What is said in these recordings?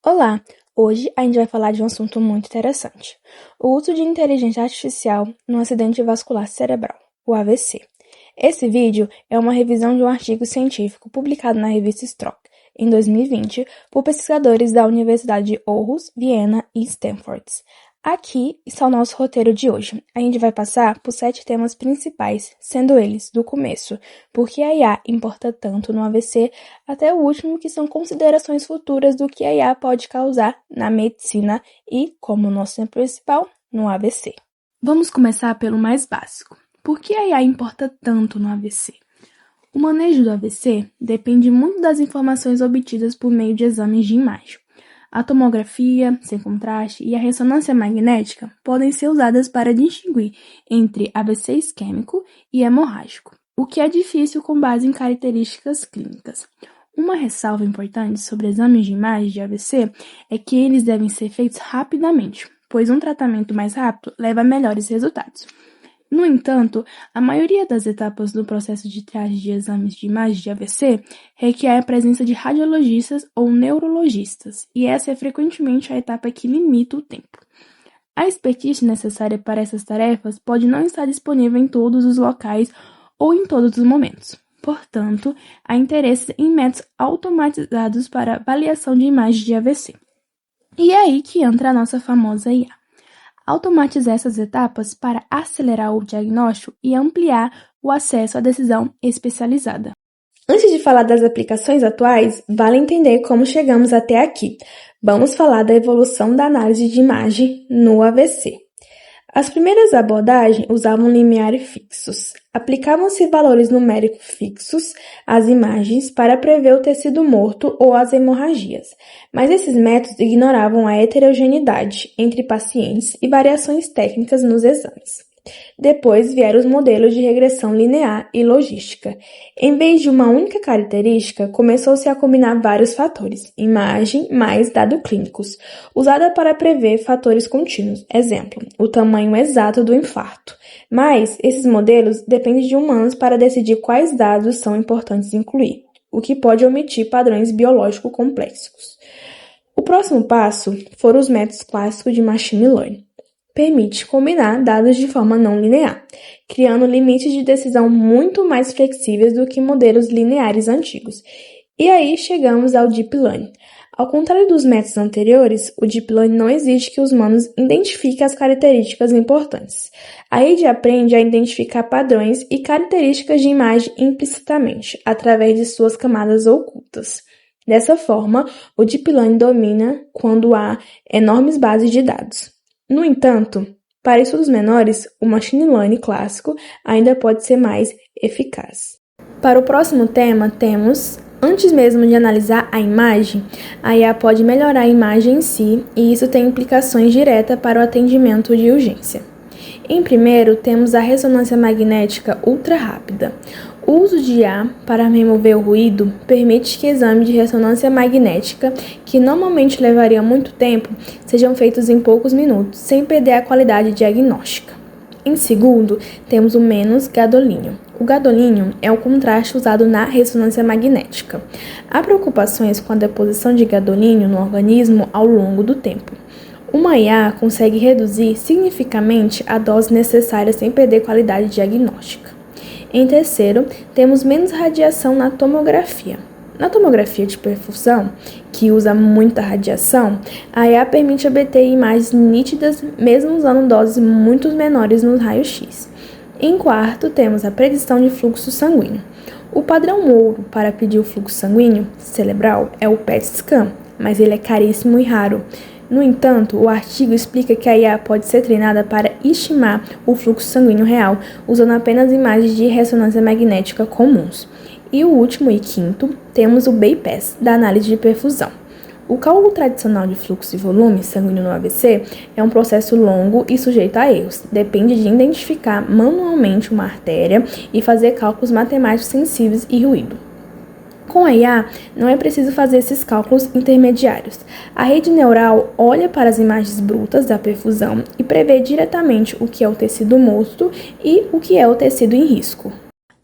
Olá! Hoje a gente vai falar de um assunto muito interessante: o uso de inteligência artificial no acidente vascular cerebral, o AVC. Esse vídeo é uma revisão de um artigo científico publicado na revista Stroke, em 2020, por pesquisadores da Universidade de Aarhus, Viena e Stanford. Aqui está o nosso roteiro de hoje. A gente vai passar por 7 temas principais, sendo eles, do começo, por que a IA importa tanto no AVC, até o último, que são considerações futuras do que a IA pode causar na medicina e, como nosso tema principal, no AVC. Vamos começar pelo mais básico. Por que a IA importa tanto no AVC? O manejo do AVC depende muito das informações obtidas por meio de exames de imagem. A tomografia, sem contraste, e a ressonância magnética podem ser usadas para distinguir entre AVC isquêmico e hemorrágico, o que é difícil com base em características clínicas. Uma ressalva importante sobre exames de imagem de AVC é que eles devem ser feitos rapidamente, pois um tratamento mais rápido leva a melhores resultados. No entanto, a maioria das etapas do processo de triagem de exames de imagem de AVC requer a presença de radiologistas ou neurologistas, e essa é frequentemente a etapa que limita o tempo. A expertise necessária para essas tarefas pode não estar disponível em todos os locais ou em todos os momentos. Portanto, há interesse em métodos automatizados para avaliação de imagens de AVC. E é aí que entra a nossa famosa IA. Automatizar essas etapas para acelerar o diagnóstico e ampliar o acesso à decisão especializada. Antes de falar das aplicações atuais, vale entender como chegamos até aqui. Vamos falar da evolução da análise de imagem no AVC. As primeiras abordagens usavam limiares fixos. Aplicavam-se valores numéricos fixos às imagens para prever o tecido morto ou as hemorragias, mas esses métodos ignoravam a heterogeneidade entre pacientes e variações técnicas nos exames. Depois vieram os modelos de regressão linear e logística. Em vez de uma única característica, começou-se a combinar vários fatores, imagem mais dados clínicos, usada para prever fatores contínuos, exemplo, o tamanho exato do infarto. Mas esses modelos dependem de humanos para decidir quais dados são importantes incluir, o que pode omitir padrões biológicos complexos. O próximo passo foram os métodos clássicos de machine learning. Permite combinar dados de forma não linear, criando limites de decisão muito mais flexíveis do que modelos lineares antigos. E aí chegamos ao Deep Learning. Ao contrário dos métodos anteriores, o Deep Learning não exige que os humanos identifiquem as características importantes. A rede aprende a identificar padrões e características de imagem implicitamente, através de suas camadas ocultas. Dessa forma, o Deep Learning domina quando há enormes bases de dados. No entanto, para estudos menores, o machine learning clássico ainda pode ser mais eficaz. Para o próximo tema, temos, antes mesmo de analisar a imagem, a IA pode melhorar a imagem em si, e isso tem implicações diretas para o atendimento de urgência. Em primeiro, temos a ressonância magnética ultra rápida. O uso de IA para remover o ruído permite que exames de ressonância magnética, que normalmente levariam muito tempo, sejam feitos em poucos minutos, sem perder a qualidade diagnóstica. Em segundo, temos o menos gadolínio. O gadolínio é o contraste usado na ressonância magnética. Há preocupações com a deposição de gadolínio no organismo ao longo do tempo. Uma IA consegue reduzir significativamente a dose necessária sem perder qualidade diagnóstica. Em terceiro, temos menos radiação na tomografia. Na tomografia de perfusão, que usa muita radiação, a IA permite obter imagens nítidas mesmo usando doses muito menores nos raios-x. Em quarto, temos a predição de fluxo sanguíneo. O padrão ouro para pedir o fluxo sanguíneo cerebral é o PET scan, mas ele é caríssimo e raro. No entanto, o artigo explica que a IA pode ser treinada para estimar o fluxo sanguíneo real, usando apenas imagens de ressonância magnética comuns. E o último e quinto, temos o bypass, da análise de perfusão. O cálculo tradicional de fluxo e volume sanguíneo no AVC é um processo longo e sujeito a erros. Depende de identificar manualmente uma artéria e fazer cálculos matemáticos sensíveis e ruído. Com a IA, não é preciso fazer esses cálculos intermediários. A rede neural olha para as imagens brutas da perfusão e prevê diretamente o que é o tecido morto e o que é o tecido em risco.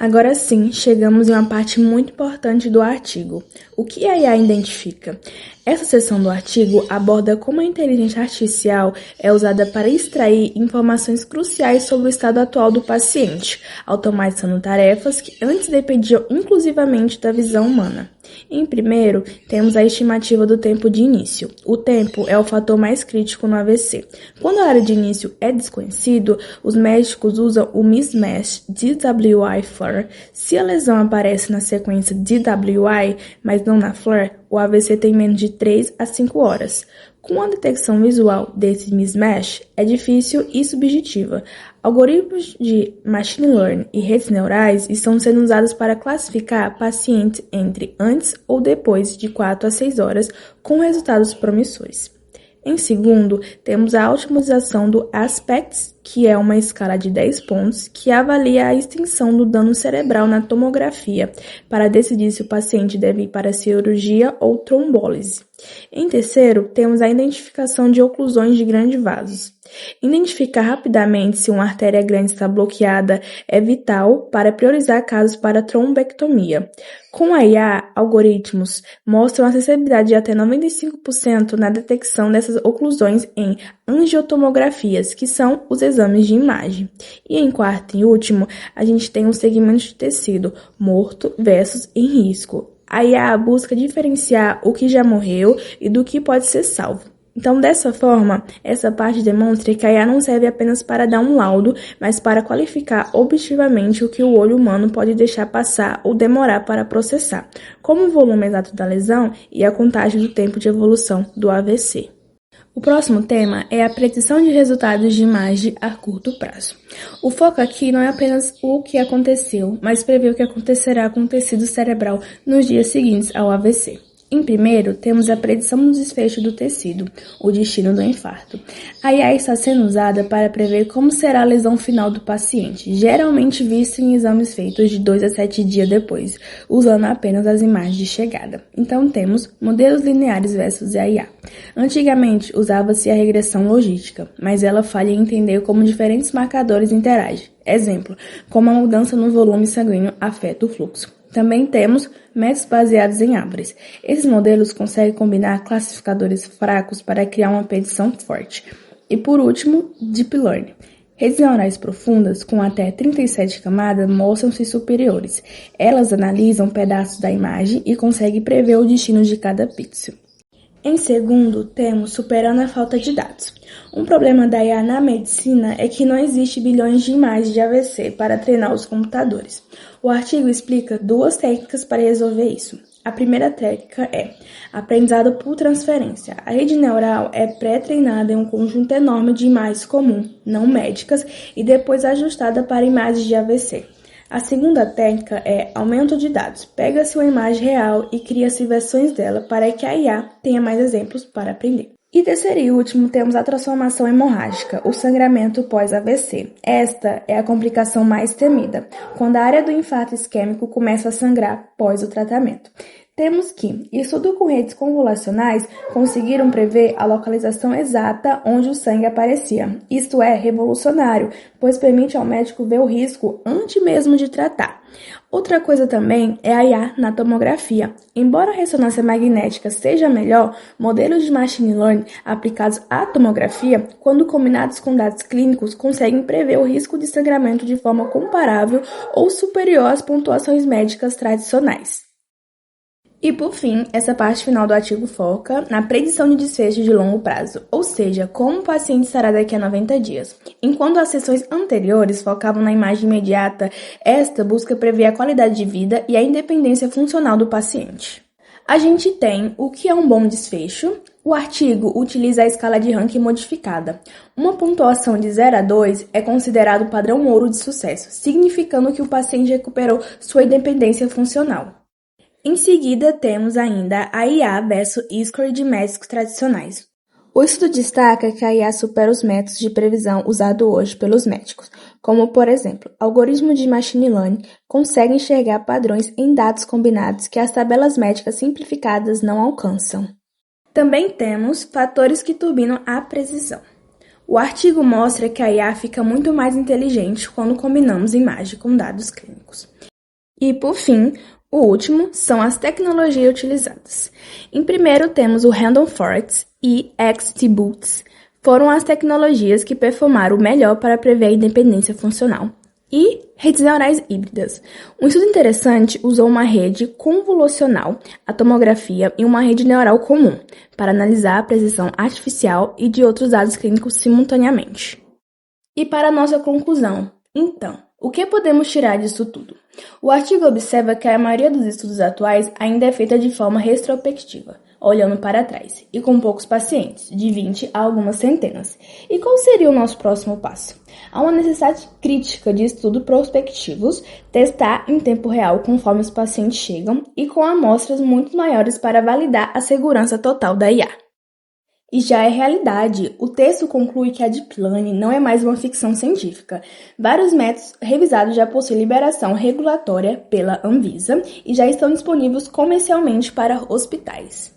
Agora sim, chegamos em uma parte muito importante do artigo. O que a IA identifica? Essa seção do artigo aborda como a inteligência artificial é usada para extrair informações cruciais sobre o estado atual do paciente, automatizando tarefas que antes dependiam exclusivamente da visão humana. Em primeiro, temos a estimativa do tempo de início. O tempo é o fator mais crítico no AVC. Quando a área de início é desconhecido, os médicos usam o mismatch DWI-FLAIR. Se a lesão aparece na sequência DWI, mas não na FLAIR, o AVC tem menos de 3 a 5 horas. Com a detecção visual desse mismatch, é difícil e subjetiva. Algoritmos de machine learning e redes neurais estão sendo usados para classificar pacientes entre antes ou depois de 4 a 6 horas, com resultados promissores. Em segundo, temos a otimização do ASPECTS, que é uma escala de 10 pontos que avalia a extensão do dano cerebral na tomografia para decidir se o paciente deve ir para cirurgia ou trombólise. Em terceiro, temos a identificação de oclusões de grandes vasos. Identificar rapidamente se uma artéria grande está bloqueada é vital para priorizar casos para trombectomia. Com a IA, algoritmos mostram a sensibilidade de até 95% na detecção dessas oclusões em angiotomografias, que são os exames de imagem. E em quarto e último, a gente tem um segmento de tecido morto versus em risco. A IA busca diferenciar o que já morreu e do que pode ser salvo. Então, dessa forma, essa parte demonstra que a IA não serve apenas para dar um laudo, mas para qualificar objetivamente o que o olho humano pode deixar passar ou demorar para processar, como o volume exato da lesão e a contagem do tempo de evolução do AVC. O próximo tema é a predição de resultados de imagem a curto prazo. O foco aqui não é apenas o que aconteceu, mas prever o que acontecerá com o tecido cerebral nos dias seguintes ao AVC. Em primeiro, temos a predição do desfecho do tecido, o destino do infarto. A IA está sendo usada para prever como será a lesão final do paciente, geralmente vista em exames feitos de 2 a 7 dias depois, usando apenas as imagens de chegada. Então temos modelos lineares versus a IA. Antigamente, usava-se a regressão logística, mas ela falha em entender como diferentes marcadores interagem. Exemplo, como a mudança no volume sanguíneo afeta o fluxo. Também temos métodos baseados em árvores. Esses modelos conseguem combinar classificadores fracos para criar uma predição forte. E por último, Deep Learning. Redes neurais profundas, com até 37 camadas, mostram-se superiores. Elas analisam pedaços da imagem e conseguem prever o destino de cada pixel. Em segundo, temos superando a falta de dados. Um problema da IA na medicina é que não existe bilhões de imagens de AVC para treinar os computadores. O artigo explica 2 técnicas para resolver isso. A primeira técnica é aprendizado por transferência. A rede neural é pré-treinada em um conjunto enorme de imagens comuns, não médicas, e depois ajustada para imagens de AVC. A segunda técnica é aumento de dados. Pega-se uma imagem real e cria-se versões dela para que a IA tenha mais exemplos para aprender. E terceiro e último, temos a transformação hemorrágica, o sangramento pós-AVC. Esta é a complicação mais temida, quando a área do infarto isquêmico começa a sangrar pós o tratamento. Temos que, estudos com redes convolucionais conseguiram prever a localização exata onde o sangue aparecia. Isto é revolucionário, pois permite ao médico ver o risco antes mesmo de tratar. Outra coisa também é a IA na tomografia. Embora a ressonância magnética seja melhor, modelos de machine learning aplicados à tomografia, quando combinados com dados clínicos, conseguem prever o risco de sangramento de forma comparável ou superior às pontuações médicas tradicionais. E por fim, essa parte final do artigo foca na predição de desfecho de longo prazo, ou seja, como o paciente estará daqui a 90 dias. Enquanto as sessões anteriores focavam na imagem imediata, esta busca prever a qualidade de vida e a independência funcional do paciente. A gente tem o que é um bom desfecho. O artigo utiliza a escala de ranking modificada. Uma pontuação de 0 a 2 é considerado o padrão ouro de sucesso, significando que o paciente recuperou sua independência funcional. Em seguida, temos ainda a IA versus score de médicos tradicionais. O estudo destaca que a IA supera os métodos de previsão usados hoje pelos médicos, como, por exemplo, algoritmos de machine learning conseguem enxergar padrões em dados combinados que as tabelas médicas simplificadas não alcançam. Também temos fatores que turbinam a precisão. O artigo mostra que a IA fica muito mais inteligente quando combinamos imagem com dados clínicos. E, por fim, O último são as tecnologias utilizadas. Em primeiro temos o Random Forest e XGBoost. Foram as tecnologias que performaram melhor para prever a independência funcional. E redes neurais híbridas. Um estudo interessante usou uma rede convolucional, a tomografia e uma rede neural comum para analisar a precisão artificial e de outros dados clínicos simultaneamente. E para a nossa conclusão, então, o que podemos tirar disso tudo? O artigo observa que a maioria dos estudos atuais ainda é feita de forma retrospectiva, olhando para trás, e com poucos pacientes, de 20 a algumas centenas. E qual seria o nosso próximo passo? Há uma necessidade crítica de estudos prospectivos, testar em tempo real conforme os pacientes chegam e com amostras muito maiores para validar a segurança total da IA. E já é realidade. O texto conclui que a Deep Learning não é mais uma ficção científica. Vários métodos revisados já possuem liberação regulatória pela Anvisa e já estão disponíveis comercialmente para hospitais.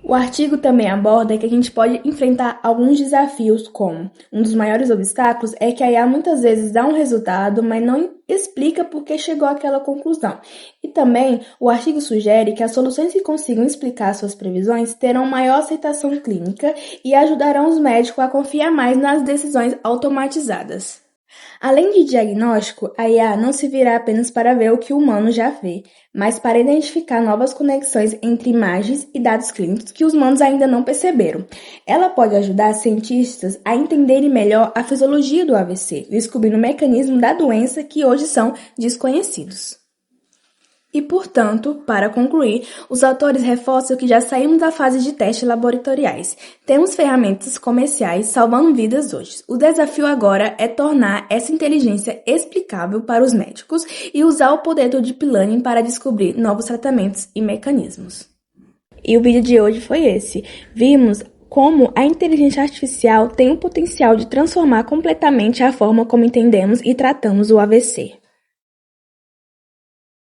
O artigo também aborda que a gente pode enfrentar alguns desafios, como um dos maiores obstáculos é que a IA muitas vezes dá um resultado, mas não explica por que chegou àquela conclusão. E também o artigo sugere que as soluções que consigam explicar suas previsões terão maior aceitação clínica e ajudarão os médicos a confiar mais nas decisões automatizadas. Além de diagnóstico, a IA não se virá apenas para ver o que o humano já vê, mas para identificar novas conexões entre imagens e dados clínicos que os humanos ainda não perceberam. Ela pode ajudar cientistas a entenderem melhor a fisiologia do AVC, descobrindo o mecanismo da doença que hoje são desconhecidos. E, portanto, para concluir, os autores reforçam que já saímos da fase de testes laboratoriais. Temos ferramentas comerciais salvando vidas hoje. O desafio agora é tornar essa inteligência explicável para os médicos e usar o poder do Deep Learning para descobrir novos tratamentos e mecanismos. E o vídeo de hoje foi esse. Vimos como a inteligência artificial tem o potencial de transformar completamente a forma como entendemos e tratamos o AVC.